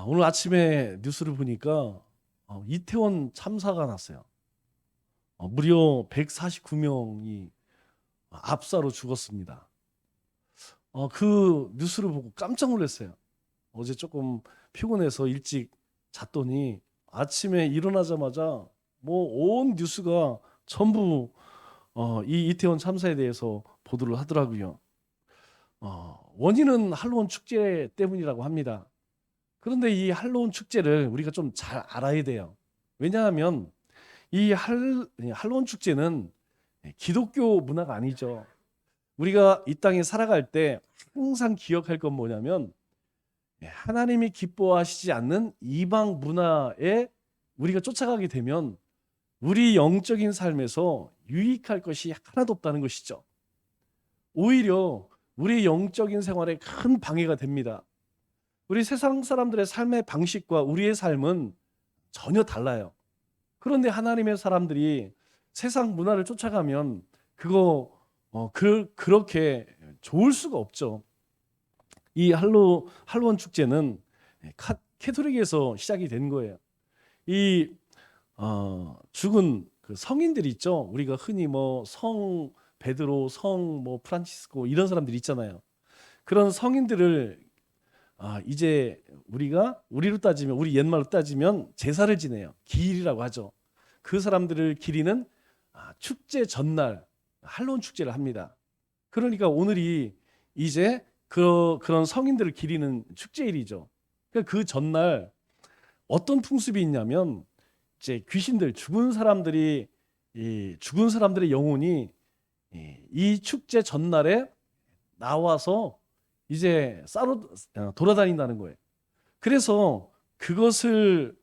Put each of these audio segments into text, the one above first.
오늘 아침에 뉴스를 보니까 이태원 참사가 났어요. 무려 149명이 압사로 죽었습니다. 그 뉴스를 보고 깜짝 놀랐어요. 어제 조금 피곤해서 일찍 잤더니 아침에 일어나자마자 뭐 온 뉴스가 전부 이 이태원 참사에 대해서 보도를 하더라고요. 원인은 할로윈 축제 때문이라고 합니다. 그런데 이 할로윈 축제를 우리가 좀 잘 알아야 돼요. 왜냐하면 할로윈 축제는 기독교 문화가 아니죠. 우리가 이 땅에 살아갈 때 항상 기억할 건 뭐냐면 하나님이 기뻐하시지 않는 이방 문화에 우리가 쫓아가게 되면 우리 영적인 삶에서 유익할 것이 하나도 없다는 것이죠. 오히려 우리 영적인 생활에 큰 방해가 됩니다. 우리 세상 사람들의 삶의 방식과 우리의 삶은 전혀 달라요. 그런데 하나님의 사람들이 세상 문화를 쫓아가면 그렇게 좋을 수가 없죠. 이 할로윈 축제는 캐톨릭에서 시작이 된 거예요. 이 죽은 그 성인들 있죠. 우리가 흔히 뭐 성 베드로, 성 뭐 프란치스코 이런 사람들 있잖아요. 그런 성인들을 이제 우리로 따지면 우리 옛말로 따지면 제사를 지내요. 기일이라고 하죠. 그 사람들을 기리는 축제 전날 할로윈 축제를 합니다. 그러니까 오늘이 이제 그런 성인들을 기리는 축제일이죠. 그러니까 그 전날 어떤 풍습이 있냐면 이제 귀신들 죽은 사람들의 영혼이 이 축제 전날에 나와서 이제 싸러 돌아다닌다는 거예요. 그래서 그것을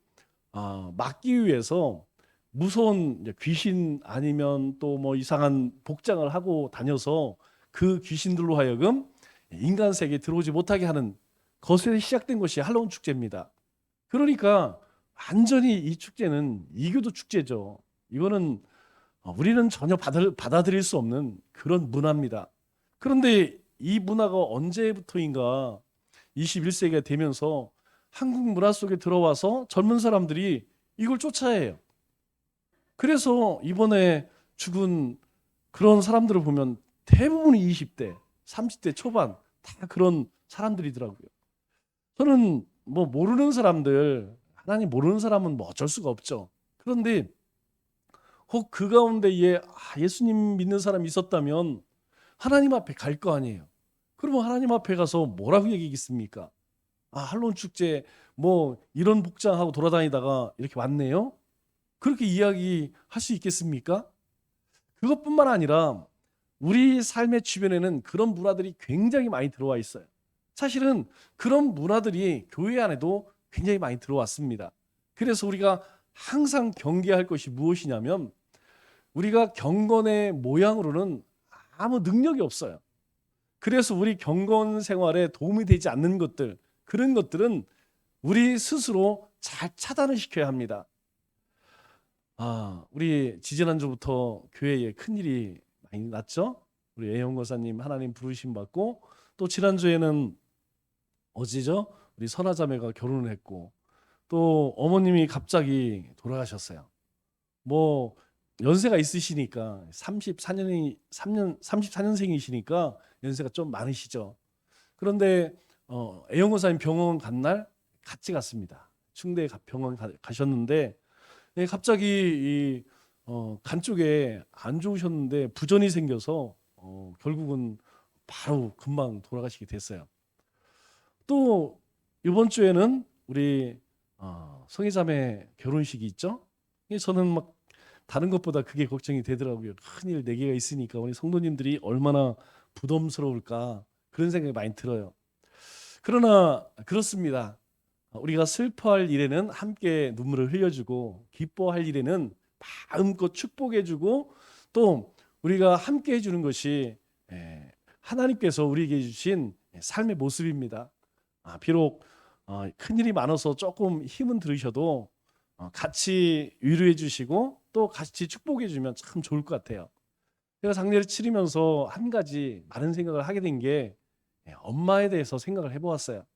막기 위해서 무서운 귀신 아니면 또 뭐 이상한 복장을 하고 다녀서 그 귀신들로 하여금 인간 세계에 들어오지 못하게 하는 것에 시작된 것이 할로윈 축제입니다. 그러니까 완전히 이 축제는 이교도 축제죠. 이거는 우리는 전혀 받아들일 수 없는 그런 문화입니다. 그런데 이 문화가 언제부터인가 21세기가 되면서 한국 문화 속에 들어와서 젊은 사람들이 이걸 쫓아해요. 그래서 이번에 죽은 그런 사람들을 보면 대부분이 20대, 30대 초반 다 그런 사람들이더라고요. 저는 뭐 모르는 사람들, 하나님 모르는 사람은 뭐 어쩔 수가 없죠. 그런데 혹 그 가운데에 예수님 믿는 사람이 있었다면 하나님 앞에 갈 거 아니에요. 그러면 하나님 앞에 가서 뭐라고 얘기겠습니까? 할로윈 축제 뭐 이런 복장하고 돌아다니다가 이렇게 왔네요. 그렇게 이야기할 수 있겠습니까? 그것뿐만 아니라 우리 삶의 주변에는 그런 문화들이 굉장히 많이 들어와 있어요. 사실은 그런 문화들이 교회 안에도 굉장히 많이 들어왔습니다. 그래서 우리가 항상 경계할 것이 무엇이냐면 우리가 경건의 모양으로는 아무 능력이 없어요. 그래서 우리 경건 생활에 도움이 되지 않는 것들, 그런 것들은 우리 스스로 잘 차단을 시켜야 합니다. 우리 지지난주부터 교회에 큰일이 많이 났죠? 우리 애영 권사님 하나님 부르심 받고 또 지난주에는 어제죠? 우리 선화자매가 결혼을 했고 또 어머님이 갑자기 돌아가셨어요. 뭐 연세가 있으시니까 34년생이시니까 연세가 좀 많으시죠. 그런데 애영 권사님 병원 간 날 같이 갔습니다. 충대 병원 가셨는데 갑자기 간 쪽에 안 좋으셨는데 부전이 생겨서 결국은 바로 금방 돌아가시게 됐어요. 또 이번 주에는 우리 성희자매 결혼식이 있죠. 저는 막 다른 것보다 그게 걱정이 되더라고요. 큰일 네 개가 있으니까 우리 성도님들이 얼마나 부담스러울까 그런 생각이 많이 들어요. 그러나 그렇습니다. 우리가 슬퍼할 일에는 함께 눈물을 흘려주고 기뻐할 일에는 마음껏 축복해주고 또 우리가 함께 해주는 것이 하나님께서 우리에게 주신 삶의 모습입니다. 비록 큰일이 많아서 조금 힘은 들으셔도 같이 위로해 주시고 또 같이 축복해 주면 참 좋을 것 같아요. 제가 장례를 치르면서 한 가지 많은 생각을 하게 된 게 엄마에 대해서 생각을 해보았어요.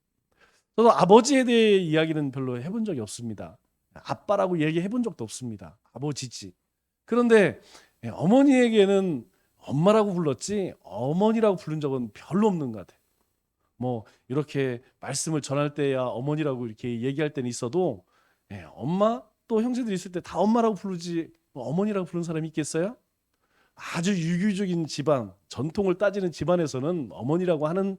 저도 아버지에 대해 이야기는 별로 해본 적이 없습니다. 아빠라고 얘기해 본 적도 없습니다. 아버지지. 그런데 어머니에게는 엄마라고 불렀지 어머니라고 부른 적은 별로 없는 것 같아요. 뭐 이렇게 말씀을 전할 때야 어머니라고 이렇게 얘기할 때는 있어도 엄마 또 형제들이 있을 때 다 엄마라고 부르지 뭐 어머니라고 부르는 사람이 있겠어요? 아주 유교적인 집안, 전통을 따지는 집안에서는 어머니라고 하는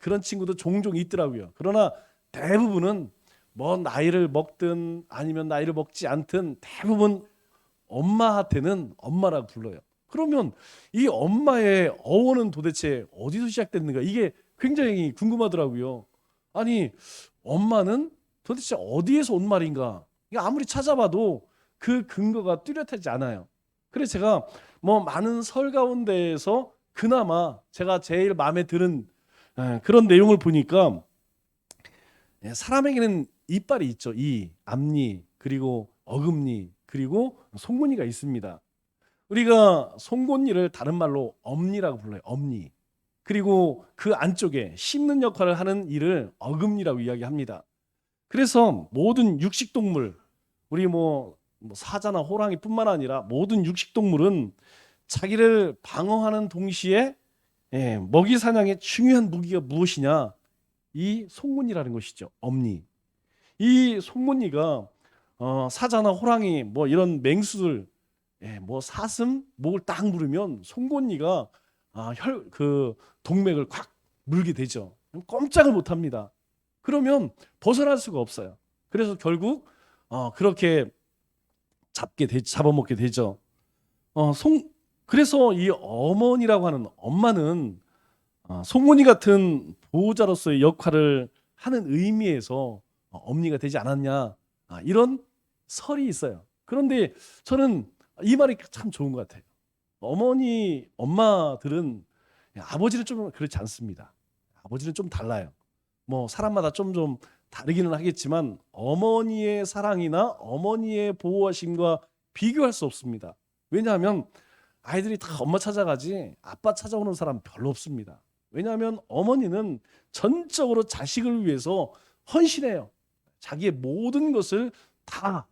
그런 친구도 종종 있더라고요. 그러나 대부분은 뭐 나이를 먹든 아니면 나이를 먹지 않든 대부분 엄마한테는 엄마라고 불러요. 그러면 이 엄마의 어원은 도대체 어디서 시작됐는가? 이게 굉장히 궁금하더라고요. 아니, 엄마는 도대체 어디에서 온 말인가? 이게 아무리 찾아봐도 그 근거가 뚜렷하지 않아요. 그래서 제가 뭐 많은 설 가운데에서 그나마 제가 제일 마음에 드는 그런 내용을 보니까 사람에게는 이빨이 있죠. 이 앞니 그리고 어금니 그리고 송곳니가 있습니다. 우리가 송곳니를 다른 말로 엄니라고 불러요. 엄니. 그리고 그 안쪽에 씹는 역할을 하는 이를 어금니라고 이야기합니다. 그래서 모든 육식동물, 우리 뭐 사자나 호랑이뿐만 아니라 모든 육식동물은 자기를 방어하는 동시에 먹이 사냥의 중요한 무기가 무엇이냐? 이 송곳니라는 것이죠. 엄니. 이 송곳니가 사자나 호랑이 뭐 이런 맹수들 뭐 사슴 목을 딱 물으면 송곳니가 그 동맥을 콱 물게 되죠. 꼼짝을 못 합니다. 그러면 벗어날 수가 없어요. 그래서 결국 그렇게 잡아먹게 되죠. 그래서 이 어머니라고 하는 엄마는 송곳니 같은 보호자로서의 역할을 하는 의미에서 엄니가 되지 않았냐 이런 설이 있어요. 그런데 저는 이 말이 참 좋은 것 같아요. 엄마들은 아버지는 좀 그렇지 않습니다. 아버지는 좀 달라요. 뭐 사람마다 좀 다르기는 하겠지만 어머니의 사랑이나 어머니의 보호하심과 비교할 수 없습니다. 왜냐하면 아이들이 다 엄마 찾아가지 아빠 찾아오는 사람 별로 없습니다. 왜냐하면 어머니는 전적으로 자식을 위해서 헌신해요. 자기의 모든 것을 다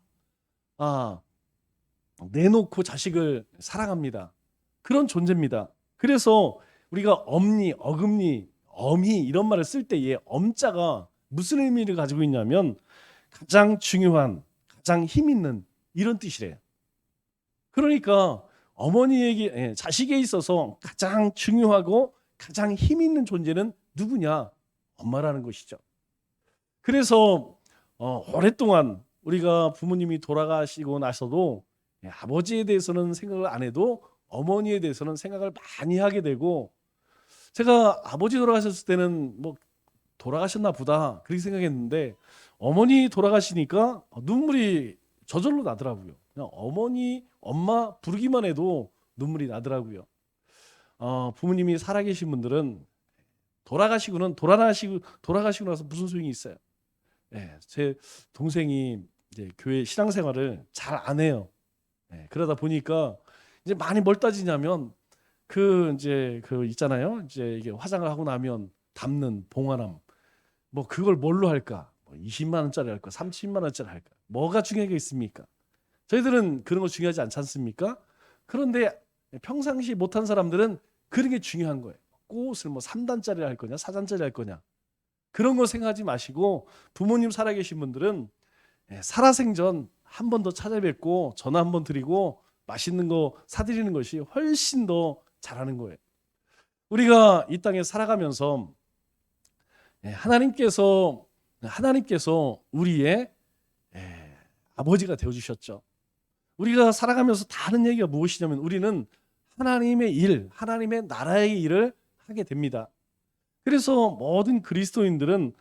내놓고 자식을 사랑합니다. 그런 존재입니다. 그래서 우리가 엄니, 어금니, 어미 이런 말을 쓸 때에 엄자가 무슨 의미를 가지고 있냐면 가장 중요한, 가장 힘 있는 이런 뜻이래요. 그러니까 어머니에게 자식에 있어서 가장 중요하고 가장 힘 있는 존재는 누구냐? 엄마라는 것이죠. 그래서 오랫동안 우리가 부모님이 돌아가시고 나서도 아버지에 대해서는 생각을 안 해도 어머니에 대해서는 생각을 많이 하게 되고 제가 아버지 돌아가셨을 때는 뭐 돌아가셨나 보다 그렇게 생각했는데 어머니 돌아가시니까 눈물이 저절로 나더라고요. 그냥 어머니, 엄마 부르기만 해도 눈물이 나더라고요. 부모님이 살아계신 분들은 돌아가시고 나서 무슨 소용이 있어요? 제 동생이 이제 교회 신앙생활을 잘 안 해요. 그러다 보니까 이제 많이 뭘 따지냐면 이제 그 있잖아요. 이제 이게 화장을 하고 나면 담는 봉화람 뭐 그걸 뭘로 할까? 뭐 20만 원짜리 할까? 30만 원짜리 할까? 뭐가 중요하겠습니까? 저희들은 그런 거 중요하지 않지 않습니까? 그런데 평상시 못한 사람들은 그런 게 중요한 거예요. 꽃을 뭐 3단짜리 할 거냐, 4단짜리 할 거냐. 그런 거 생각하지 마시고 부모님 살아계신 분들은 살아생전 한 번 더 찾아뵙고 전화 한 번 드리고 맛있는 거 사드리는 것이 훨씬 더 잘하는 거예요. 우리가 이 땅에 살아가면서 하나님께서 우리의 아버지가 되어주셨죠. 우리가 살아가면서 다 하는 얘기가 무엇이냐면 우리는 하나님의 일, 하나님의 나라의 일을 하게 됩니다. 그래서 모든 그리스도인들은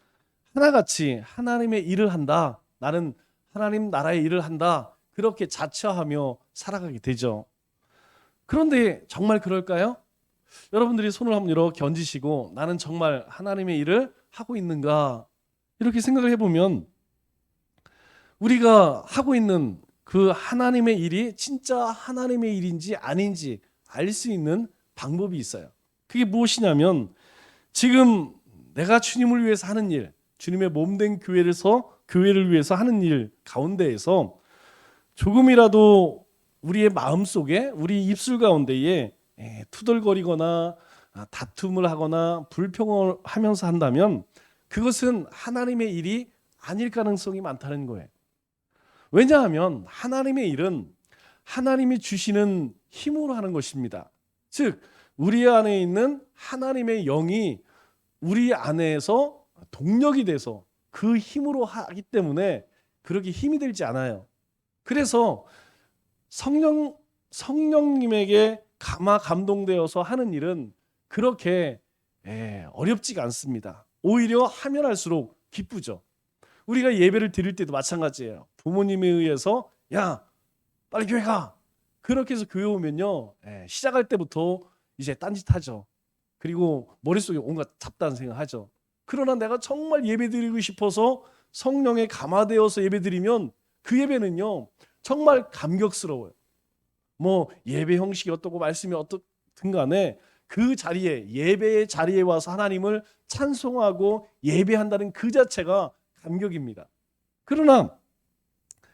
하나같이 하나님의 일을 한다. 나는 하나님 나라의 일을 한다. 그렇게 자처하며 살아가게 되죠. 그런데 정말 그럴까요? 여러분들이 손을 한번 이렇게 얹으시고 나는 정말 하나님의 일을 하고 있는가? 이렇게 생각을 해보면 우리가 하고 있는 그 하나님의 일이 진짜 하나님의 일인지 아닌지 알 수 있는 방법이 있어요. 그게 무엇이냐면 지금 내가 주님을 위해서 하는 일, 주님의 몸된 교회를 위해서 하는 일 가운데에서 조금이라도 우리의 마음속에, 우리 입술 가운데에 투덜거리거나 다툼을 하거나 불평을 하면서 한다면 그것은 하나님의 일이 아닐 가능성이 많다는 거예요. 왜냐하면 하나님의 일은 하나님이 주시는 힘으로 하는 것입니다. 즉 우리 안에 있는 하나님의 영이 우리 안에서 동력이 돼서 그 힘으로 하기 때문에 그렇게 힘이 들지 않아요. 그래서 성령님에게 감동되어서 하는 일은 그렇게 어렵지가 않습니다. 오히려 하면 할수록 기쁘죠. 우리가 예배를 드릴 때도 마찬가지예요. 부모님에 의해서 야 빨리 교회 가, 그렇게 해서 교회 오면요 시작할 때부터 이제 딴짓하죠. 그리고 머릿속에 온갖 잡다한 생각하죠. 그러나 내가 정말 예배드리고 싶어서 성령에 감화되어서 예배드리면 그 예배는요 정말 감격스러워요. 뭐 예배 형식이 어떻고 말씀이 어떻든 간에 그 자리에, 예배의 자리에 와서 하나님을 찬송하고 예배한다는 그 자체가 감격입니다. 그러나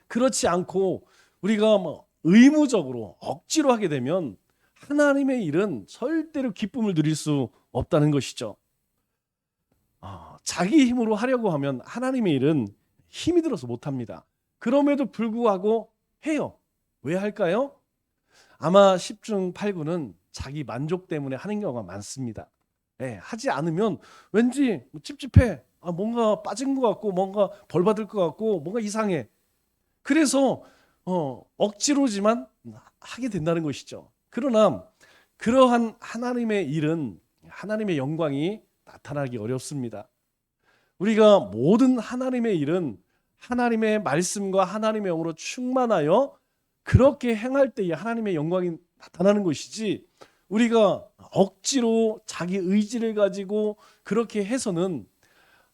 그렇지 않고 우리가 뭐 의무적으로 억지로 하게 되면 하나님의 일은 절대로 기쁨을 누릴 수 없다는 것이죠. 자기 힘으로 하려고 하면 하나님의 일은 힘이 들어서 못합니다. 그럼에도 불구하고 해요. 왜 할까요? 아마 10중 8구는 자기 만족 때문에 하는 경우가 많습니다. 하지 않으면 왠지 찝찝해, 뭔가 빠진 것 같고 뭔가 벌 받을 것 같고 뭔가 이상해. 그래서 억지로지만 하게 된다는 것이죠. 그러나 그러한 하나님의 일은, 하나님의 영광이 나타나기 어렵습니다. 우리가 모든 하나님의 일은 하나님의 말씀과 하나님의 영으로 충만하여 그렇게 행할 때에 하나님의 영광이 나타나는 것이지, 우리가 억지로 자기 의지를 가지고 그렇게 해서는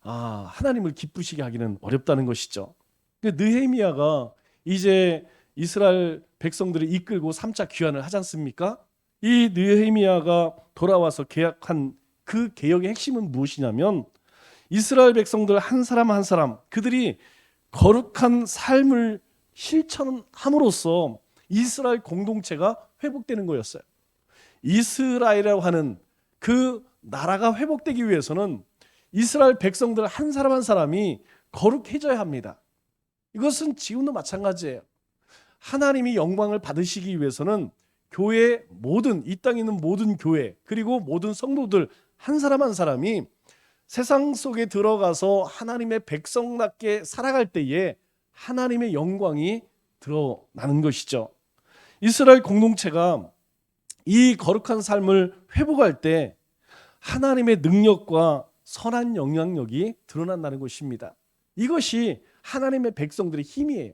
하나님을 기쁘시게 하기는 어렵다는 것이죠. 느헤미야가 이제 이스라엘 백성들을 이끌고 3차 귀환을 하지 않습니까? 이 느헤미야가 돌아와서 개혁한 그 개혁의 핵심은 무엇이냐면, 이스라엘 백성들 한 사람 한 사람 그들이 거룩한 삶을 실천함으로써 이스라엘 공동체가 회복되는 거였어요. 이스라엘이라고 하는 그 나라가 회복되기 위해서는 이스라엘 백성들 한 사람 한 사람이 거룩해져야 합니다. 이것은 지금도 마찬가지예요. 하나님이 영광을 받으시기 위해서는 교회 모든, 이 땅에 있는 모든 교회 그리고 모든 성도들 한 사람 한 사람이 세상 속에 들어가서 하나님의 백성답게 살아갈 때에 하나님의 영광이 드러나는 것이죠. 이스라엘 공동체가 이 거룩한 삶을 회복할 때 하나님의 능력과 선한 영향력이 드러난다는 것입니다. 이것이 하나님의 백성들의 힘이에요.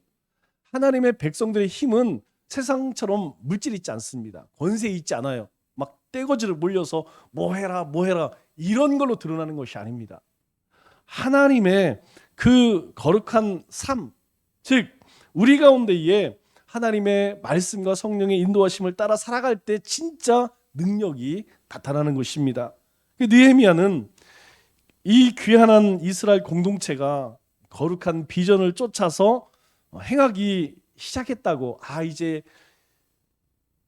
하나님의 백성들의 힘은 세상처럼 물질이 있지 않습니다. 권세 있지 않아요. 막 떼거지를 몰려서 뭐 해라 이런 걸로 드러나는 것이 아닙니다. 하나님의 그 거룩한 삶, 즉 우리 가운데에 하나님의 말씀과 성령의 인도하심을 따라 살아갈 때 진짜 능력이 나타나는 것입니다. 느헤미야는 이 귀한 이스라엘 공동체가 거룩한 비전을 쫓아서 행하기 시작했다고, 이제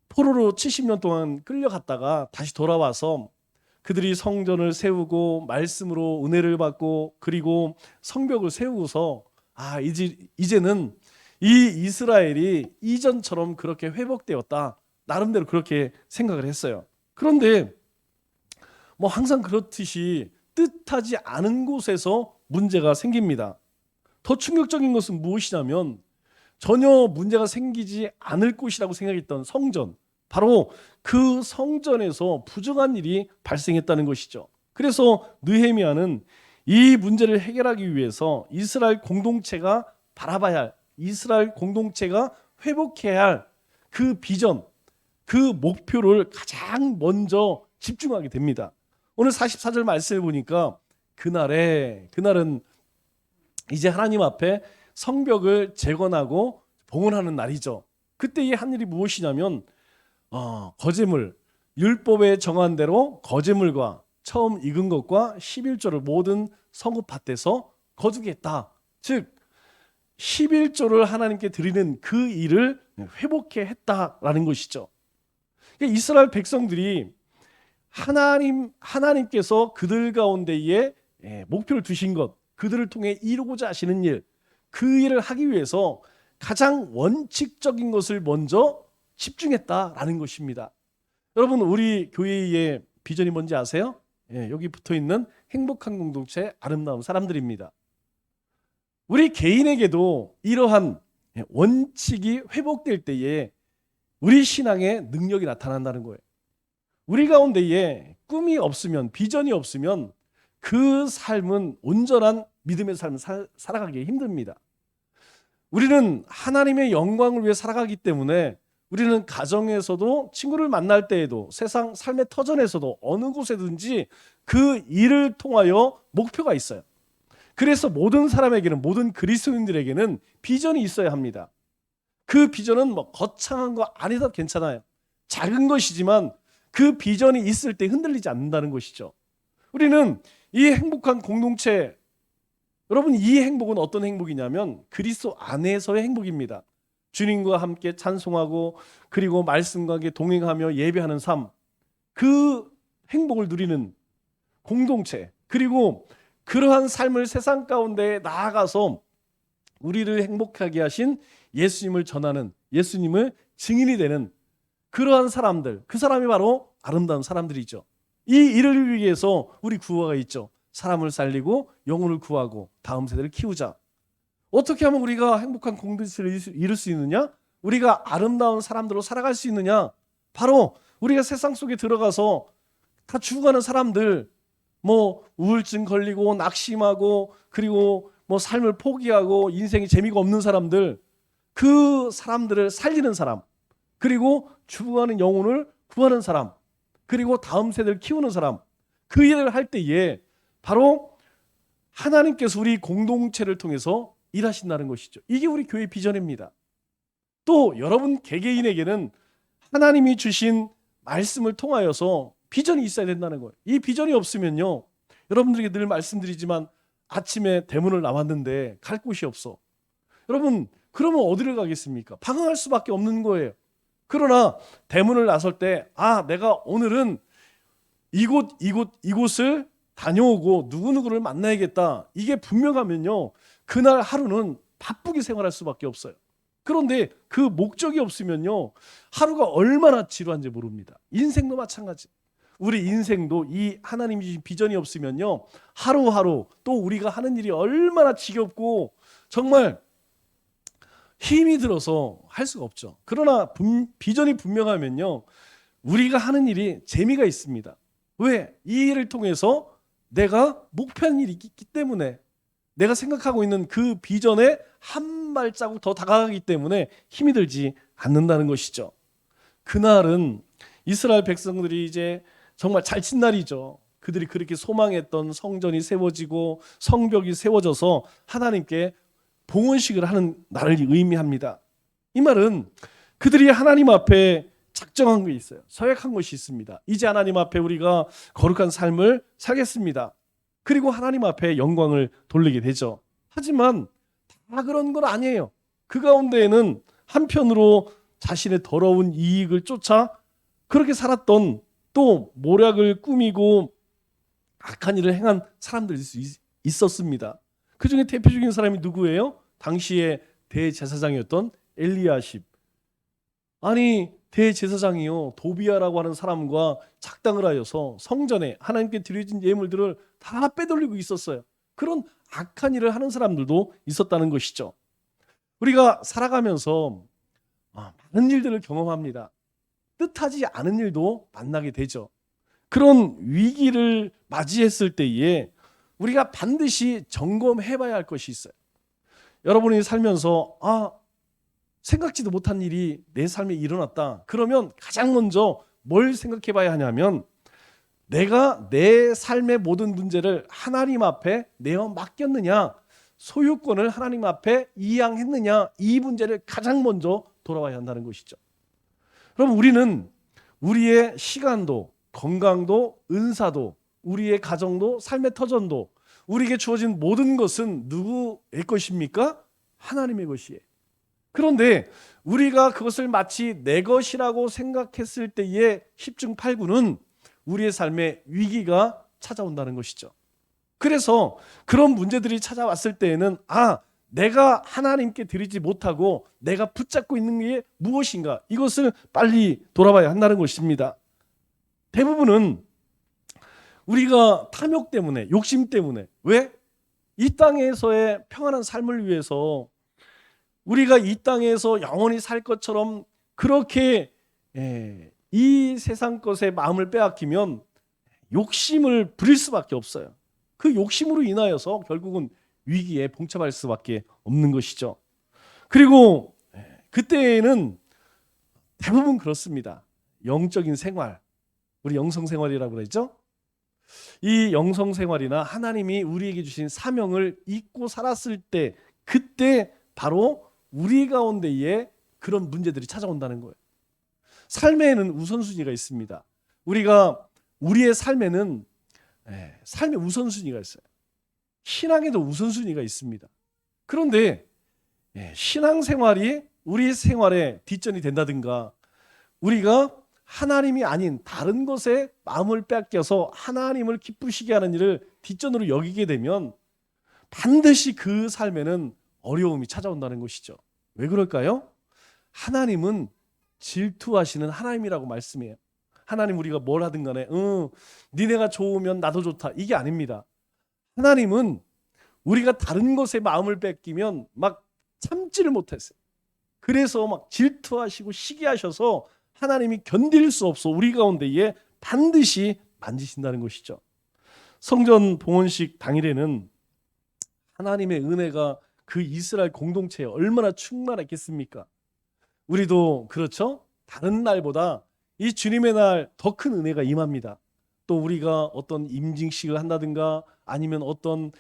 포로로 70년 동안 끌려갔다가 다시 돌아와서 그들이 성전을 세우고 말씀으로 은혜를 받고 그리고 성벽을 세우고서 이제는 이 이스라엘이 이전처럼 그렇게 회복되었다, 나름대로 그렇게 생각을 했어요. 그런데 뭐 항상 그렇듯이 뜻하지 않은 곳에서 문제가 생깁니다. 더 충격적인 것은 무엇이냐면, 전혀 문제가 생기지 않을 곳이라고 생각했던 성전, 바로 그 성전에서 부정한 일이 발생했다는 것이죠. 그래서 느헤미야는 이 문제를 해결하기 위해서 이스라엘 공동체가 바라봐야 할, 이스라엘 공동체가 회복해야 할 그 비전, 그 목표를 가장 먼저 집중하게 됩니다. 오늘 44절 말씀을 보니까 그날은 이제 하나님 앞에 성벽을 재건하고 봉헌하는 날이죠. 그때 한 일이 무엇이냐면 거제물, 율법에 정한 대로 거제물과 처음 익은 것과 11조를 모든 성읍 밭에서 거두겠다. 즉 11조를 하나님께 드리는 그 일을 회복해 했다라는 것이죠. 그러니까 이스라엘 백성들이 하나님께서 그들 가운데에 목표를 두신 것, 그들을 통해 이루고자 하시는 일, 그 일을 하기 위해서 가장 원칙적인 것을 먼저 집중했다라는 것입니다. 여러분, 우리 교회의 비전이 뭔지 아세요? 여기 붙어 있는 행복한 공동체, 아름다운 사람들입니다. 우리 개인에게도 이러한 원칙이 회복될 때에 우리 신앙의 능력이 나타난다는 거예요. 우리 가운데에 꿈이 없으면, 비전이 없으면 그 삶은 온전한 믿음의 삶을 살아가기 힘듭니다. 우리는 하나님의 영광을 위해 살아가기 때문에 우리는 가정에서도, 친구를 만날 때에도, 세상 삶의 터전에서도 어느 곳에든지 그 일을 통하여 목표가 있어요. 그래서 모든 사람에게는, 모든 그리스도인들에게는 비전이 있어야 합니다. 그 비전은 거창한 거 아니어도 괜찮아요. 작은 것이지만 그 비전이 있을 때 흔들리지 않는다는 것이죠. 우리는 이 행복한 공동체, 여러분, 이 행복은 어떤 행복이냐면 그리스도 안에서의 행복입니다. 주님과 함께 찬송하고 그리고 말씀과 함께 동행하며 예배하는 삶, 그 행복을 누리는 공동체, 그리고 그러한 삶을 세상 가운데 나아가서 우리를 행복하게 하신 예수님을 전하는, 예수님을 증인이 되는 그러한 사람들, 그 사람이 바로 아름다운 사람들이죠. 이 일을 위해서 우리 구호가 있죠. 사람을 살리고 영혼을 구하고 다음 세대를 키우자. 어떻게 하면 우리가 행복한 공동체를 이룰 수 있느냐? 우리가 아름다운 사람들로 살아갈 수 있느냐? 바로 우리가 세상 속에 들어가서 다 죽어가는 사람들, 우울증 걸리고 낙심하고 그리고 삶을 포기하고 인생이 재미가 없는 사람들, 그 사람들을 살리는 사람, 그리고 죽어가는 영혼을 구하는 사람, 그리고 다음 세대를 키우는 사람, 그 일을 할 때에 바로 하나님께서 우리 공동체를 통해서 일하신다는 것이죠. 이게 우리 교회 비전입니다. 또 여러분 개개인에게는 하나님이 주신 말씀을 통하여서 비전이 있어야 된다는 거예요. 이 비전이 없으면요, 여러분들에게 늘 말씀드리지만 아침에 대문을 나왔는데 갈 곳이 없어. 여러분, 그러면 어디를 가겠습니까? 방황할 수밖에 없는 거예요. 그러나 대문을 나설 때 내가 오늘은 이곳을 다녀오고 누구누구를 만나야겠다, 이게 분명하면요, 그날 하루는 바쁘게 생활할 수밖에 없어요. 그런데 그 목적이 없으면요, 하루가 얼마나 지루한지 모릅니다. 인생도 마찬가지. 우리 인생도 이 하나님이 주신 비전이 없으면요, 하루하루 또 우리가 하는 일이 얼마나 지겹고 정말 힘이 들어서 할 수가 없죠. 그러나 비전이 분명하면요, 우리가 하는 일이 재미가 있습니다. 왜? 이 일을 통해서 내가 목표한 일이 있기 때문에, 내가 생각하고 있는 그 비전에 한 발자국 더 다가가기 때문에 힘이 들지 않는다는 것이죠. 그날은 이스라엘 백성들이 이제 정말 잘 친 날이죠. 그들이 그렇게 소망했던 성전이 세워지고 성벽이 세워져서 하나님께 봉헌식을 하는 날을 의미합니다. 이 말은 그들이 하나님 앞에 작정한 게 있어요. 서약한 것이 있습니다. 이제 하나님 앞에 우리가 거룩한 삶을 살겠습니다. 그리고 하나님 앞에 영광을 돌리게 되죠. 하지만 다 그런 건 아니에요. 그 가운데에는 한편으로 자신의 더러운 이익을 쫓아 그렇게 살았던, 또 모략을 꾸미고 악한 일을 행한 사람들이 있었습니다. 그 중에 대표적인 사람이 누구예요? 당시의 대제사장이었던 엘리야십. 아니, 대제사장이요, 도비야라고 하는 사람과 작당을 하여서 성전에 하나님께 드려진 예물들을 다 빼돌리고 있었어요. 그런 악한 일을 하는 사람들도 있었다는 것이죠. 우리가 살아가면서 많은 일들을 경험합니다. 뜻하지 않은 일도 만나게 되죠. 그런 위기를 맞이했을 때에 우리가 반드시 점검해 봐야 할 것이 있어요. 여러분이 살면서 생각지도 못한 일이 내 삶에 일어났다. 그러면 가장 먼저 뭘 생각해 봐야 하냐면, 내가 내 삶의 모든 문제를 하나님 앞에 내어 맡겼느냐, 소유권을 하나님 앞에 이양했느냐, 이 문제를 가장 먼저 돌아와야 한다는 것이죠. 그럼 우리는 우리의 시간도, 건강도, 은사도, 우리의 가정도, 삶의 터전도, 우리에게 주어진 모든 것은 누구의 것입니까? 하나님의 것이에요. 그런데 우리가 그것을 마치 내 것이라고 생각했을 때에 10중 8구는 우리의 삶에 위기가 찾아온다는 것이죠. 그래서 그런 문제들이 찾아왔을 때에는 내가 하나님께 드리지 못하고 내가 붙잡고 있는 게 무엇인가, 이것을 빨리 돌아봐야 한다는 것입니다. 대부분은 우리가 탐욕 때문에, 욕심 때문에, 왜? 이 땅에서의 평안한 삶을 위해서 우리가 이 땅에서 영원히 살 것처럼 그렇게 이 세상 것에 마음을 빼앗기면 욕심을 부릴 수밖에 없어요. 그 욕심으로 인하여서 결국은 위기에 봉착할 수밖에 없는 것이죠. 그리고 그때에는 대부분 그렇습니다. 영적인 생활, 우리 영성생활이라고 그러죠. 이 영성생활이나 하나님이 우리에게 주신 사명을 잊고 살았을 때, 그때 바로 우리 가운데에 그런 문제들이 찾아온다는 거예요. 삶에는 우선순위가 있습니다. 우리의 삶에는 삶의 우선순위가 있어요. 신앙에도 우선순위가 있습니다. 그런데 신앙생활이 우리 생활에 뒷전이 된다든가, 우리가 하나님이 아닌 다른 것에 마음을 빼앗겨서 하나님을 기쁘시게 하는 일을 뒷전으로 여기게 되면 반드시 그 삶에는 어려움이 찾아온다는 것이죠. 왜 그럴까요? 하나님은 질투하시는 하나님이라고 말씀해요. 하나님 우리가 뭘 하든 간에 니네가 좋으면 나도 좋다, 이게 아닙니다. 하나님은 우리가 다른 것에 마음을 뺏기면 막 참지를 못했어요. 그래서 막 질투하시고 시기하셔서 하나님이 견딜 수 없어 우리 가운데에 반드시 만지신다는 것이죠. 성전 봉헌식 당일에는 하나님의 은혜가 그 이스라엘 공동체에 얼마나 충만했겠습니까? 우리도 그렇죠? 다른 날보다 이 주님의 날 더 큰 은혜가 임합니다. 또 우리가 어떤 임징식을 한다든가 아니면 어떤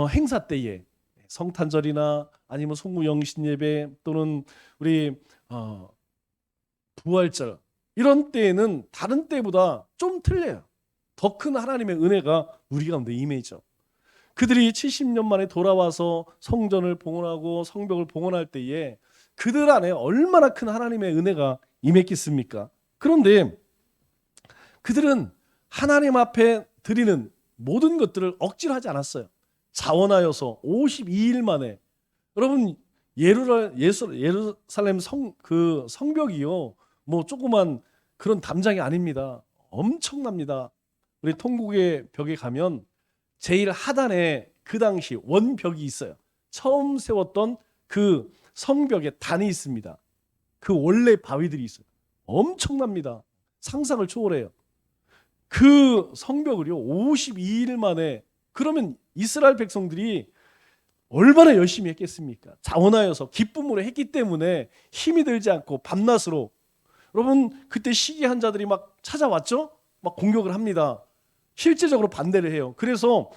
행사 때에 성탄절이나 아니면 송구영신 예배 또는 우리 부활절, 이런 때에는 다른 때보다 좀 틀려요. 더 큰 하나님의 은혜가 우리 가운데 임해죠. 그들이 70년 만에 돌아와서 성전을 봉헌하고 성벽을 봉헌할 때에 그들 안에 얼마나 큰 하나님의 은혜가 임했겠습니까? 그런데 그들은 하나님 앞에 드리는 모든 것들을 억지로 하지 않았어요. 자원하여서 52일 만에, 여러분 예루살렘 성벽이요, 뭐 조그만 그런 담장이 아닙니다. 엄청납니다. 우리 통곡의 벽에 가면 제일 하단에 그 당시 원벽이 있어요. 처음 세웠던 그 성벽에 단이 있습니다. 그 원래 바위들이 있어요. 엄청납니다. 상상을 초월해요. 그 성벽을요 52일 만에, 그러면 이스라엘 백성들이 얼마나 열심히 했겠습니까? 자원하여서 기쁨으로 했기 때문에 힘이 들지 않고 밤낮으로. 여러분 그때 시기한 자들이 막 찾아왔죠? 막 공격을 합니다. 실제적으로 반대를 해요. 그래서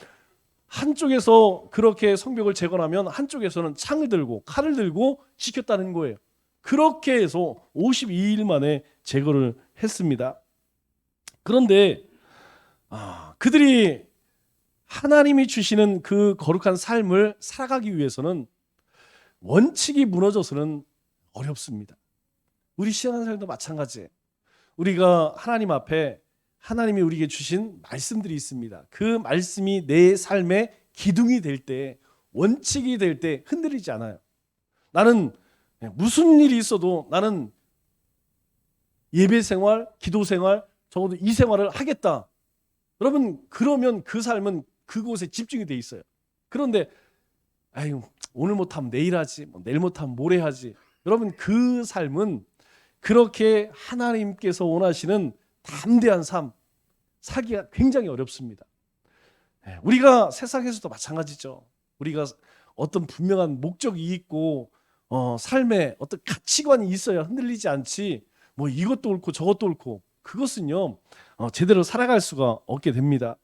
한쪽에서 그렇게 성벽을 재건하면 한쪽에서는 창을 들고 칼을 들고 지켰다는 거예요. 그렇게 해서 52일 만에 제거를 했습니다. 그런데 그들이 하나님이 주시는 그 거룩한 삶을 살아가기 위해서는 원칙이 무너져서는 어렵습니다. 우리 신앙생활도 마찬가지예요. 우리가 하나님 앞에 하나님이 우리에게 주신 말씀들이 있습니다. 그 말씀이 내 삶의 기둥이 될 때, 원칙이 될 때 흔들리지 않아요. 나는 무슨 일이 있어도 나는 예배 생활, 기도 생활, 적어도 이 생활을 하겠다. 여러분 그러면 그 삶은 그곳에 집중이 돼 있어요. 그런데 오늘 못하면 내일 하지, 내일 못하면 모레 하지. 여러분 그 삶은 그렇게 하나님께서 원하시는 담대한 삶 살기가 굉장히 어렵습니다. 우리가 세상에서도 마찬가지죠. 우리가 어떤 분명한 목적이 있고 삶에 어떤 가치관이 있어야 흔들리지 않지, 뭐 이것도 옳고 저것도 옳고, 그것은요 제대로 살아갈 수가 없게 됩니다.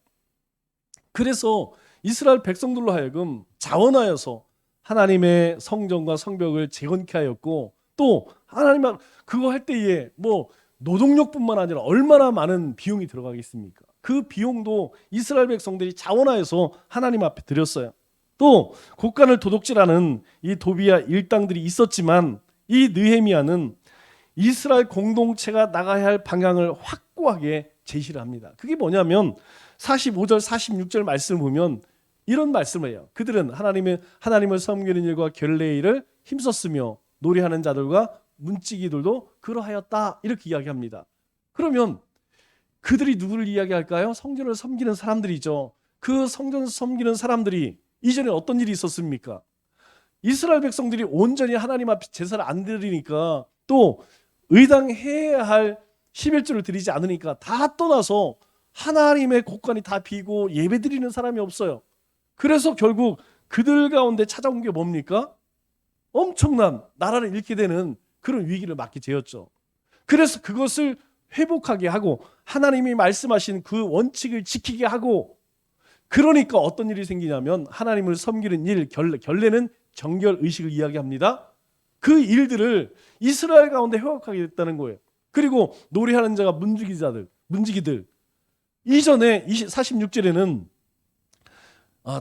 그래서 이스라엘 백성들로 하여금 자원하여서 하나님의 성전과 성벽을 재건케 하였고, 또 하나님 그거 할 때에 뭐 노동력뿐만 아니라 얼마나 많은 비용이 들어가겠습니까? 그 비용도 이스라엘 백성들이 자원하여서 하나님 앞에 드렸어요. 또 곡간을 도둑질하는 이 도비아 일당들이 있었지만 이 느헤미야는 이스라엘 공동체가 나가야 할 방향을 확고하게 제시를 합니다. 그게 뭐냐면 45절 46절 말씀을 보면 이런 말씀을 해요. 그들은 하나님을 섬기는 일과 결례의 일을 힘썼으며 노래하는 자들과 문지기들도 그러하였다, 이렇게 이야기합니다. 그러면 그들이 누구를 이야기할까요? 성전을 섬기는 사람들이죠. 그 성전을 섬기는 사람들이 이전에 어떤 일이 있었습니까? 이스라엘 백성들이 온전히 하나님 앞에 제사를 안 드리니까, 또 의당해야 할 11조를 드리지 않으니까 다 떠나서 하나님의 곳간이 다 비고 예배 드리는 사람이 없어요. 그래서 결국 그들 가운데 찾아온 게 뭡니까? 엄청난 나라를 잃게 되는 그런 위기를 맞게 되었죠. 그래서 그것을 회복하게 하고 하나님이 말씀하신 그 원칙을 지키게 하고, 그러니까 어떤 일이 생기냐면 하나님을 섬기는 일, 결례는 정결 의식을 이야기합니다. 그 일들을 이스라엘 가운데 회복하게 됐다는 거예요. 그리고 노래하는 자가 문지기들. 이전에 46절에는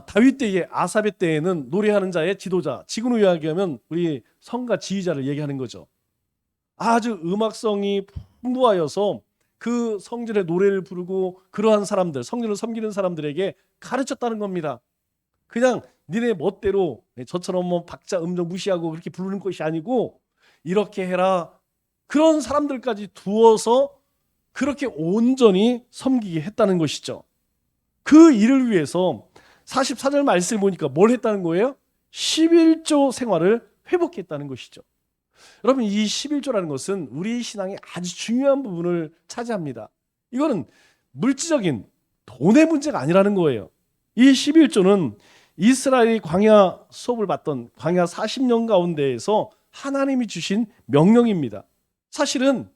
다윗 때의 아삽의 때에는 노래하는 자의 지도자, 지금으로 이야기하면 우리 성가 지휘자를 얘기하는 거죠. 아주 음악성이 풍부하여서 그 성전의 노래를 부르고 그러한 사람들, 성전을 섬기는 사람들에게 가르쳤다는 겁니다. 그냥 니네 멋대로 저처럼 뭐 박자 음정 무시하고 그렇게 부르는 것이 아니고 이렇게 해라, 그런 사람들까지 두어서 그렇게 온전히 섬기게 했다는 것이죠. 그 일을 위해서 44절 말씀을 보니까 뭘 했다는 거예요? 11조 생활을 회복했다는 것이죠. 여러분, 이 11조라는 것은 우리 신앙의 아주 중요한 부분을 차지합니다. 이거는 물질적인 돈의 문제가 아니라는 거예요. 이 11조는 이스라엘이 광야 수업을 받던 광야 40년 가운데에서 하나님이 주신 명령입니다. 사실은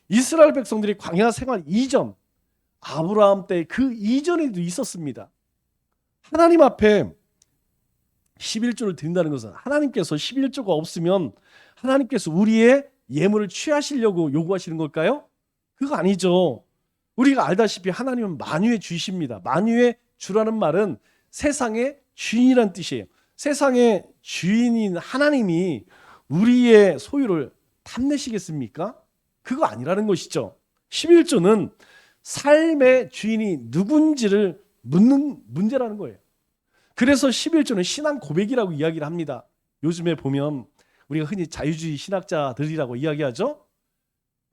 이스라엘 백성들이 광야 생활 이전, 아브라함 때 그 이전에도 있었습니다. 하나님 앞에 11조를 드린다는 것은 하나님께서 11조가 없으면 하나님께서 우리의 예물을 취하시려고 요구하시는 걸까요? 그거 아니죠. 우리가 알다시피 하나님은 만유의 주이십니다. 만유의 주라는 말은 세상의 주인이란 뜻이에요. 세상의 주인인 하나님이 우리의 소유를 탐내시겠습니까? 그거 아니라는 것이죠. 11조는 삶의 주인이 누군지를 묻는 문제라는 거예요. 그래서 11조는 신앙 고백이라고 이야기를 합니다. 요즘에 보면 우리가 흔히 자유주의 신학자들이라고 이야기하죠.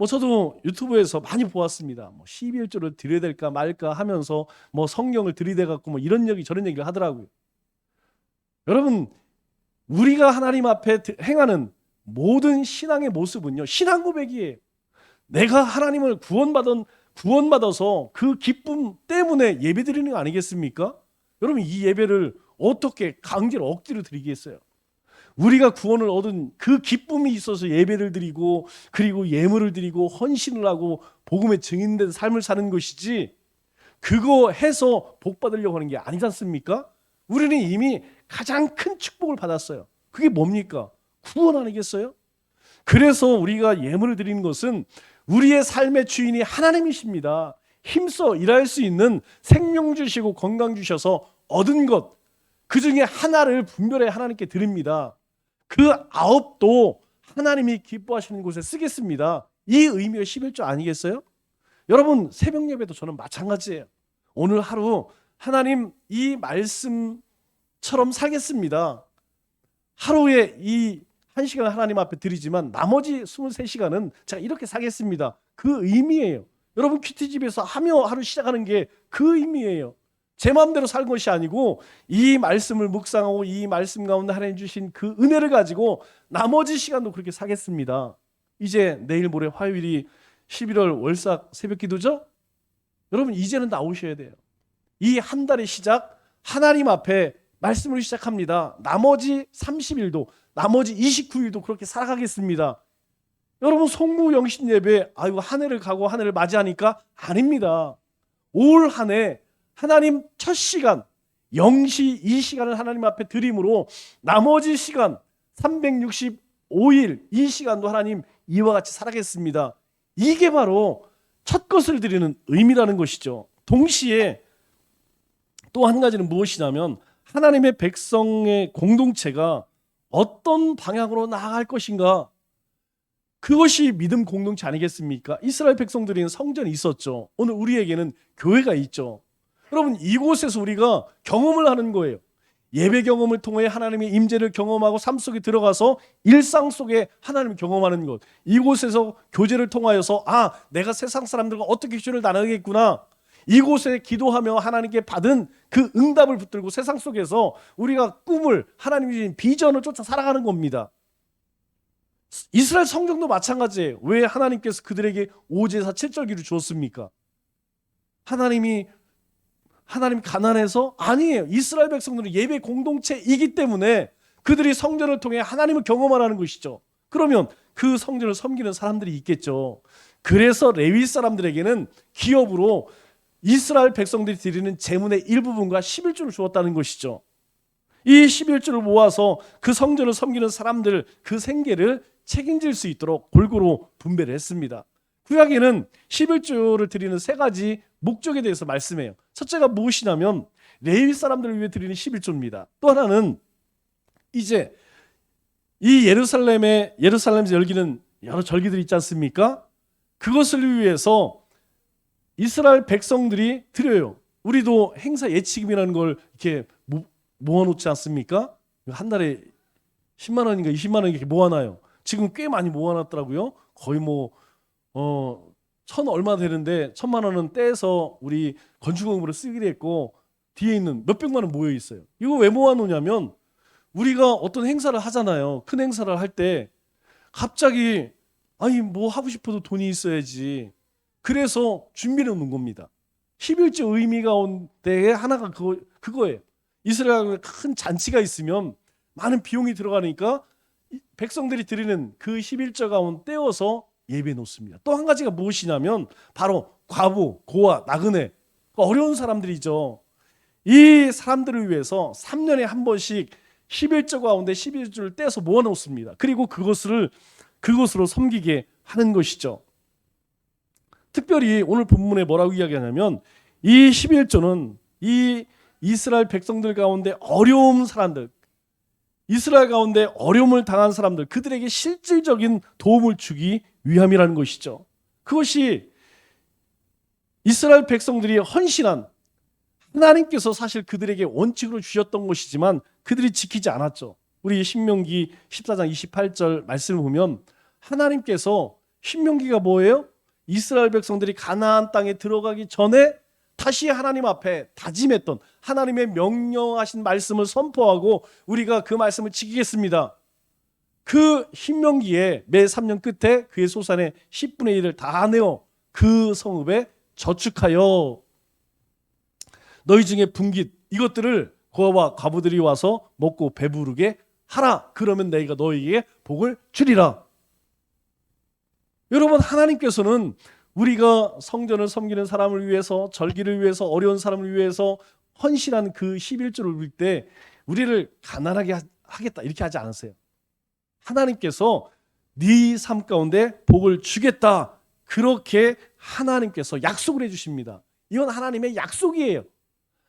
저도 유튜브에서 많이 보았습니다. 11조를 드려야 될까 말까 하면서 성경을 들이대 갖고 이런 얘기 저런 얘기를 하더라고요. 여러분, 우리가 하나님 앞에 행하는 모든 신앙의 모습은요, 신앙 고백이에요. 내가 하나님을 구원받아서 그 기쁨 때문에 예배드리는 거 아니겠습니까? 여러분, 이 예배를 어떻게 강제로 억지로 드리겠어요? 우리가 구원을 얻은 그 기쁨이 있어서 예배를 드리고, 그리고 예물을 드리고 헌신을 하고 복음의 증인된 삶을 사는 것이지, 그거 해서 복 받으려고 하는 게 아니지 않습니까? 우리는 이미 가장 큰 축복을 받았어요. 그게 뭡니까? 구원 아니겠어요? 그래서 우리가 예물을 드리는 것은 우리의 삶의 주인이 하나님이십니다. 힘써 일할 수 있는 생명 주시고 건강 주셔서 얻은 것, 그 중에 하나를 분별해 하나님께 드립니다. 그 9도 하나님이 기뻐하시는 곳에 쓰겠습니다. 이 의미가 11조 아니겠어요? 여러분, 새벽 예배도 저는 마찬가지예요. 오늘 하루 하나님 이 말씀처럼 살겠습니다. 하루에 이 1시간을 하나님 앞에 드리지만 나머지 23시간은 제가 이렇게 살겠습니다. 그 의미예요. 여러분, 큐티집에서 하며 하루 시작하는 게 그 의미예요. 제 마음대로 살 것이 아니고 이 말씀을 묵상하고 이 말씀 가운데 하나님 주신 그 은혜를 가지고 나머지 시간도 그렇게 사겠습니다. 이제 내일 모레 화요일이 11월 월삭 새벽 기도죠? 여러분, 이제는 나오셔야 돼요. 이 한 달의 시작, 하나님 앞에 말씀으로 시작합니다. 나머지 30일도, 나머지 29일도 그렇게 살아가겠습니다. 여러분, 송구영신 예배, 한 해를 가고 한 해를 맞이하니까 아닙니다. 올 한 해 하나님 첫 시간 0시 이 시간을 하나님 앞에 드림으로 나머지 시간 365일 이 시간도 하나님 이와 같이 살아겠습니다. 이게 바로 첫 것을 드리는 의미라는 것이죠. 동시에 또 한 가지는 무엇이냐면 하나님의 백성의 공동체가 어떤 방향으로 나아갈 것인가, 그것이 믿음 공동체 아니겠습니까? 이스라엘 백성들에게는 성전이 있었죠. 오늘 우리에게는 교회가 있죠. 여러분, 이곳에서 우리가 경험을 하는 거예요. 예배 경험을 통해 하나님의 임재를 경험하고 삶 속에 들어가서 일상 속에 하나님을 경험하는 것. 이곳에서 교제를 통하여서 내가 세상 사람들과 어떻게 교제를 나누겠구나. 이곳에 기도하며 하나님께 받은 그 응답을 붙들고 세상 속에서 우리가 꿈을, 하나님이 주신 비전을 쫓아 살아가는 겁니다. 이스라엘 성경도 마찬가지예요. 왜 하나님께서 그들에게 오제사 7절기를 주었습니까? 하나님 가난해서? 아니에요. 이스라엘 백성들은 예배 공동체이기 때문에 그들이 성전을 통해 하나님을 경험하라는 것이죠. 그러면 그 성전을 섬기는 사람들이 있겠죠. 그래서 레위 사람들에게는 기업으로 이스라엘 백성들이 드리는 제문의 일부분과 11조를 주었다는 것이죠. 이 11조를 모아서 그 성전을 섬기는 사람들 그 생계를 책임질 수 있도록 골고루 분배를 했습니다. 구약에는 11조를 드리는 세 가지 목적에 대해서 말씀해요. 첫째가 무엇이냐면 레위 사람들을 위해 드리는 11조입니다. 또 하나는 이제 이 예루살렘에서 열리는 여러 절기들이 있지 않습니까? 그것을 위해서 이스라엘 백성들이 드려요. 우리도 행사 예치금이라는 걸 이렇게 모아놓지 않습니까? 한 달에 10만 원인가 20만 원 이렇게 모아놔요. 지금 꽤 많이 모아놨더라고요. 거의 천 얼마 되는데 1,000만 원은 떼서 우리 건축용으로 쓰기로 했고 뒤에 있는 몇백만 원 모여 있어요. 이거 왜 모아놓냐면 우리가 어떤 행사를 하잖아요. 큰 행사를 할 때 갑자기 뭐 하고 싶어도 돈이 있어야지. 그래서 준비해 놓은 겁니다. 11조 의미 가운데 하나가 그거예요. 이스라엘에 큰 잔치가 있으면 많은 비용이 들어가니까 백성들이 드리는 그 11조 가운데 떼어서 예배해 놓습니다. 또 한 가지가 무엇이냐면 바로 과부, 고아, 나그네, 어려운 사람들이죠. 이 사람들을 위해서 3년에 한 번씩 11조 가운데 11조를 떼서 모아 놓습니다. 그리고 그것으로 섬기게 하는 것이죠. 특별히 오늘 본문에 뭐라고 이야기하냐면 이 11조는 이 이스라엘 백성들 가운데 어려운 사람들, 이스라엘 가운데 어려움을 당한 사람들, 그들에게 실질적인 도움을 주기 위함이라는 것이죠. 그것이 이스라엘 백성들이 헌신한, 하나님께서 사실 그들에게 원칙으로 주셨던 것이지만 그들이 지키지 않았죠. 우리 신명기 14장 28절 말씀을 보면 하나님께서, 신명기가 뭐예요? 이스라엘 백성들이 가나안 땅에 들어가기 전에 다시 하나님 앞에 다짐했던, 하나님의 명령하신 말씀을 선포하고 우리가 그 말씀을 지키겠습니다. 그 신명기에 매 3년 끝에 그의 소산의 10분의 1을 다 내어 그 성읍에 저축하여 너희 중에 분깃 이것들을 고아와 과부들이 와서 먹고 배부르게 하라. 그러면 내가 너희에게 복을 주리라. 여러분, 하나님께서는 우리가 성전을 섬기는 사람을 위해서, 절기를 위해서, 어려운 사람을 위해서 헌신한 그 11조를 누릴 때 우리를 가난하게 하겠다 이렇게 하지 않으세요. 하나님께서 네 삶 가운데 복을 주겠다, 그렇게 하나님께서 약속을 해주십니다. 이건 하나님의 약속이에요.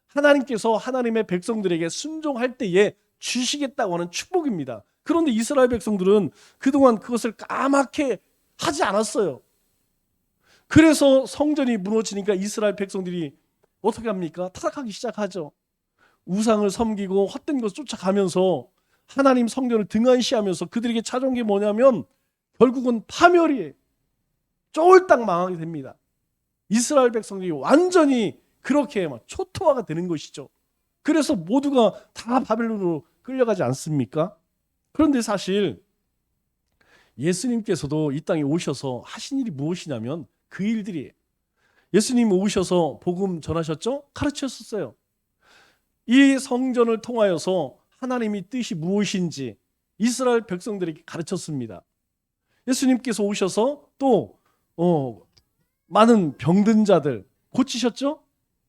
하나님께서 하나님의 백성들에게 순종할 때에 주시겠다고 하는 축복입니다. 그런데 이스라엘 백성들은 그동안 그것을 까맣게 하지 않았어요. 그래서 성전이 무너지니까 이스라엘 백성들이 어떻게 합니까? 타락하기 시작하죠. 우상을 섬기고 헛된 것을 쫓아가면서 하나님 성전을 등한시하면서 그들에게 찾아온 게 뭐냐면 결국은 파멸이에요. 쫄딱 망하게 됩니다. 이스라엘 백성들이 완전히 그렇게 초토화가 되는 것이죠. 그래서 모두가 다 바벨론으로 끌려가지 않습니까? 그런데 사실 예수님께서도 이 땅에 오셔서 하신 일이 무엇이냐면 그 일들이에요. 예수님 오셔서 복음 전하셨죠? 가르쳤었어요. 이 성전을 통하여서 하나님의 뜻이 무엇인지 이스라엘 백성들에게 가르쳤습니다. 예수님께서 오셔서 또 많은 병든 자들 고치셨죠?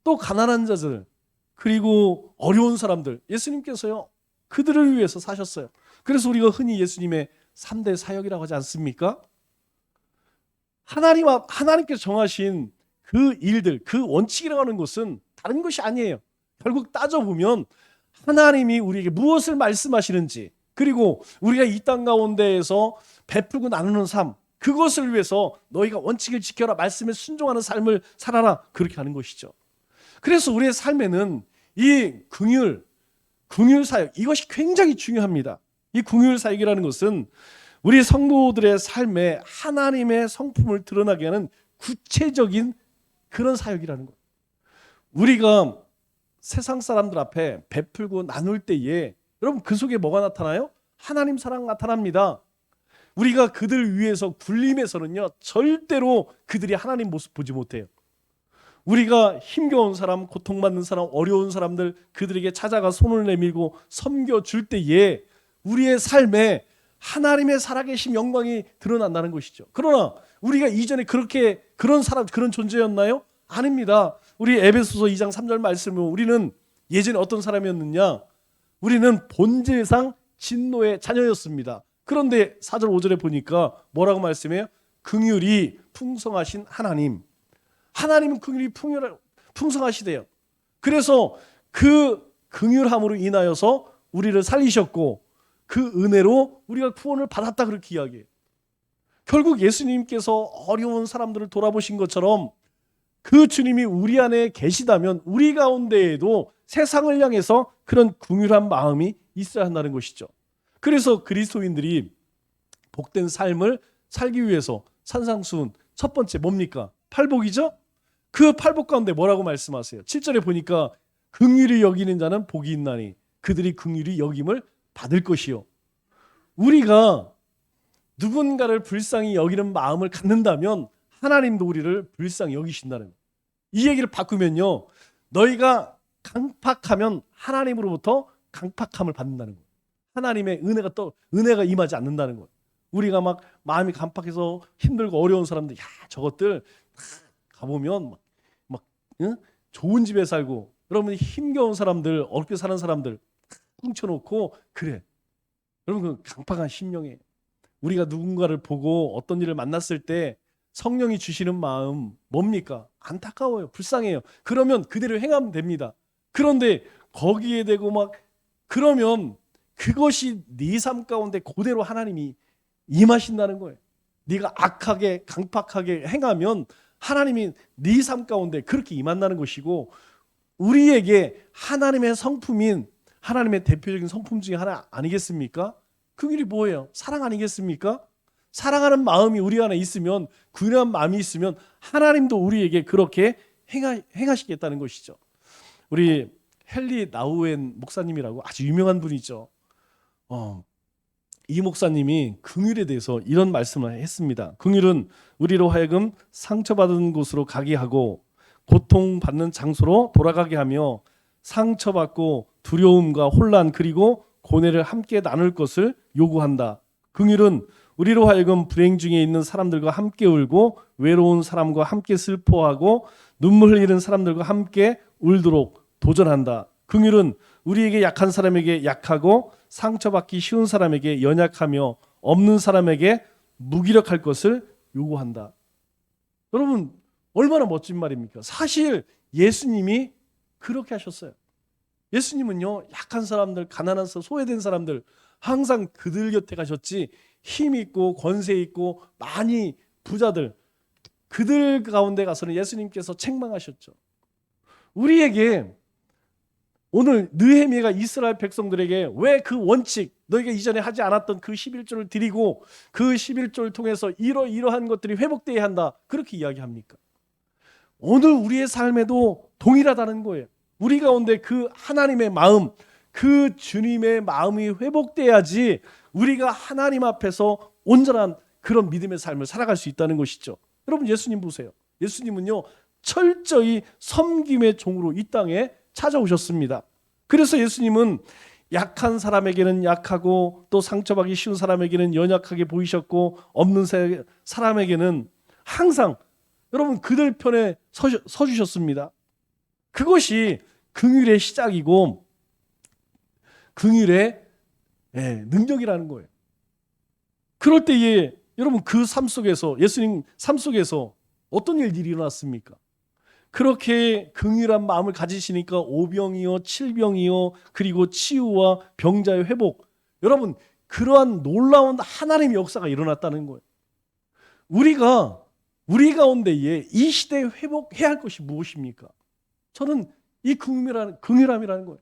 또 가난한 자들, 그리고 어려운 사람들, 예수님께서요 그들을 위해서 사셨어요. 그래서 우리가 흔히 예수님의 3대 사역이라고 하지 않습니까? 하나님께서 정하신 그 일들, 그 원칙이라고 하는 것은 다른 것이 아니에요. 결국 따져보면 하나님이 우리에게 무엇을 말씀하시는지, 그리고 우리가 이 땅 가운데에서 베풀고 나누는 삶, 그것을 위해서 너희가 원칙을 지켜라, 말씀에 순종하는 삶을 살아라, 그렇게 하는 것이죠. 그래서 우리의 삶에는 이 긍휼 사역, 이것이 굉장히 중요합니다. 이 긍휼 사역이라는 것은 우리 성도들의 삶에 하나님의 성품을 드러나게 하는 구체적인 그런 사역이라는 거예요. 우리가 세상 사람들 앞에 베풀고 나눌 때에 여러분 그 속에 뭐가 나타나요? 하나님 사랑 나타납니다. 우리가 그들 위해서 굴림해서는요 절대로 그들이 하나님 모습 보지 못해요. 우리가 힘겨운 사람, 고통받는 사람, 어려운 사람들, 그들에게 찾아가 손을 내밀고 섬겨줄 때에 우리의 삶에 하나님의 살아계신 영광이 드러난다는 것이죠. 그러나 우리가 이전에 그렇게 그런 사람, 그런 존재였나요? 아닙니다. 우리 에베소서 2장 3절 말씀을 보면 우리는 예전에 어떤 사람이었느냐? 우리는 본질상 진노의 자녀였습니다. 그런데 4절 5절에 보니까 뭐라고 말씀해요? 긍휼이 풍성하신 하나님. 하나님은 긍휼이 풍성하시대요. 그래서 그 긍휼함으로 인하여서 우리를 살리셨고 그 은혜로 우리가 구원을 받았다, 그렇게 이야기해요. 결국 예수님께서 어려운 사람들을 돌아보신 것처럼 그 주님이 우리 안에 계시다면 우리 가운데에도 세상을 향해서 그런 긍휼한 마음이 있어야 한다는 것이죠. 그래서 그리스도인들이 복된 삶을 살기 위해서 산상수훈 첫 번째 뭡니까? 팔복이죠? 그 팔복 가운데 뭐라고 말씀하세요? 7절에 보니까 긍휼히 여기는 자는 복이 있나니 그들이 긍휼히 여김을 받을 것이요. 우리가 누군가를 불쌍히 여기는 마음을 갖는다면 하나님도 우리를 불쌍히 여기신다는 거예요. 이 얘기를 바꾸면요, 너희가 강팍하면 하나님으로부터 강팍함을 받는다는 거예요. 하나님의 은혜가 임하지 않는다는 거예요. 우리가 막 마음이 강팍해서 힘들고 어려운 사람들, 야 저것들 가보면 막 응? 좋은 집에 살고, 여러분 힘겨운 사람들, 어렵게 사는 사람들 훔쳐놓고 그래. 여러분 그 강팍한 심령이에요. 우리가 누군가를 보고 어떤 일을 만났을 때 성령이 주시는 마음 뭡니까? 안타까워요. 불쌍해요. 그러면 그대로 행하면 됩니다. 그런데 거기에 대고 막 그러면 그것이 네 삶 가운데 그대로 하나님이 임하신다는 거예요. 네가 악하게 강팍하게 행하면 하나님이 네 삶 가운데 그렇게 임한다는 것이고, 우리에게 하나님의 성품인 하나님의 대표적인 성품 중에 하나 아니겠습니까? 그 길이 뭐예요? 사랑 아니겠습니까? 사랑하는 마음이 우리 안에 있으면, 긍휼한 마음이 있으면 하나님도 우리에게 그렇게 행하시겠다는 것이죠. 우리 헨리 나우엔 목사님이라고 아주 유명한 분이죠. 이 목사님이 긍휼에 대해서 이런 말씀을 했습니다. 긍휼은 우리로 하여금 상처받은 곳으로 가게 하고 고통받는 장소로 돌아가게 하며 상처받고 두려움과 혼란 그리고 고뇌를 함께 나눌 것을 요구한다. 긍휼은 우리로 하여금 불행 중에 있는 사람들과 함께 울고 외로운 사람과 함께 슬퍼하고 눈물 흘리는 사람들과 함께 울도록 도전한다. 긍휼은 우리에게 약한 사람에게 약하고 상처받기 쉬운 사람에게 연약하며 없는 사람에게 무기력할 것을 요구한다. 여러분 얼마나 멋진 말입니까? 사실 예수님이 그렇게 하셨어요. 예수님은요, 약한 사람들, 가난한 사람, 소외된 사람들 항상 그들 곁에 가셨지, 힘 있고 권세 있고 많이 부자들, 그들 가운데 가서는 예수님께서 책망하셨죠. 우리에게 오늘 느헤미야가 이스라엘 백성들에게 왜 그 원칙, 너희가 이전에 하지 않았던 그 11조를 드리고 그 11조를 통해서 이러한 것들이 회복되어야 한다, 그렇게 이야기합니까? 오늘 우리의 삶에도 동일하다는 거예요. 우리 가운데 그 하나님의 마음, 그 주님의 마음이 회복돼야지 우리가 하나님 앞에서 온전한 그런 믿음의 삶을 살아갈 수 있다는 것이죠. 여러분 예수님 보세요. 예수님은요 철저히 섬김의 종으로 이 땅에 찾아오셨습니다. 그래서 예수님은 약한 사람에게는 약하고 또 상처받기 쉬운 사람에게는 연약하게 보이셨고 없는 사람에게는 항상 여러분 그들 편에 서주셨습니다. 그것이 긍휼의 시작이고 긍휼의 능력이라는 거예요. 그럴 때에 여러분 그 삶 속에서, 예수님 삶 속에서 어떤 일들이 일어났습니까? 그렇게 긍휼한 마음을 가지시니까 오병이어 칠병이어 그리고 치유와 병자의 회복. 여러분, 그러한 놀라운 하나님의 역사가 일어났다는 거예요. 우리 가운데에 이 시대에 회복해야 할 것이 무엇입니까? 저는 이 긍휼함이라는 거예요.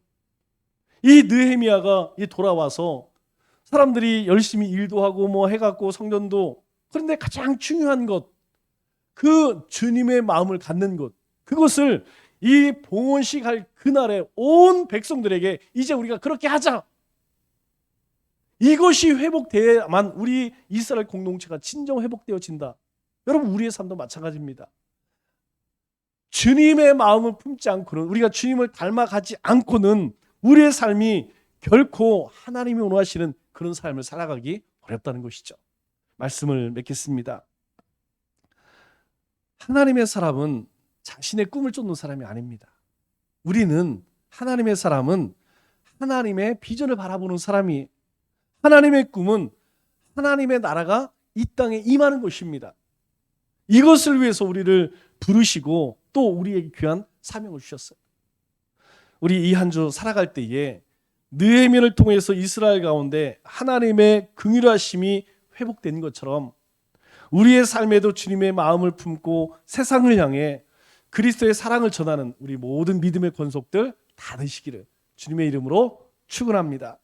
이 느헤미야가 돌아와서 사람들이 열심히 일도 하고 뭐 해갖고 성전도, 그런데 가장 중요한 것, 그 주님의 마음을 갖는 것, 그것을 이 봉헌식 할 그날에 온 백성들에게 이제 우리가 그렇게 하자. 이것이 회복돼야만 우리 이스라엘 공동체가 진정 회복되어진다. 여러분, 우리의 삶도 마찬가지입니다. 주님의 마음을 품지 않고는, 우리가 주님을 닮아가지 않고는 우리의 삶이 결코 하나님이 원하시는 그런 삶을 살아가기 어렵다는 것이죠. 말씀을 맺겠습니다. 하나님의 사람은 자신의 꿈을 쫓는 사람이 아닙니다. 우리는, 하나님의 사람은 하나님의 비전을 바라보는 사람이, 하나님의 꿈은 하나님의 나라가 이 땅에 임하는 것입니다. 이것을 위해서 우리를 부르시고 또 우리에게 귀한 사명을 주셨어요. 우리 이 한 주 살아갈 때에 느헤미야를 통해서 이스라엘 가운데 하나님의 긍휼하심이 회복된 것처럼 우리의 삶에도 주님의 마음을 품고 세상을 향해 그리스도의 사랑을 전하는 우리 모든 믿음의 권속들 다 되시기를 주님의 이름으로 축원합니다.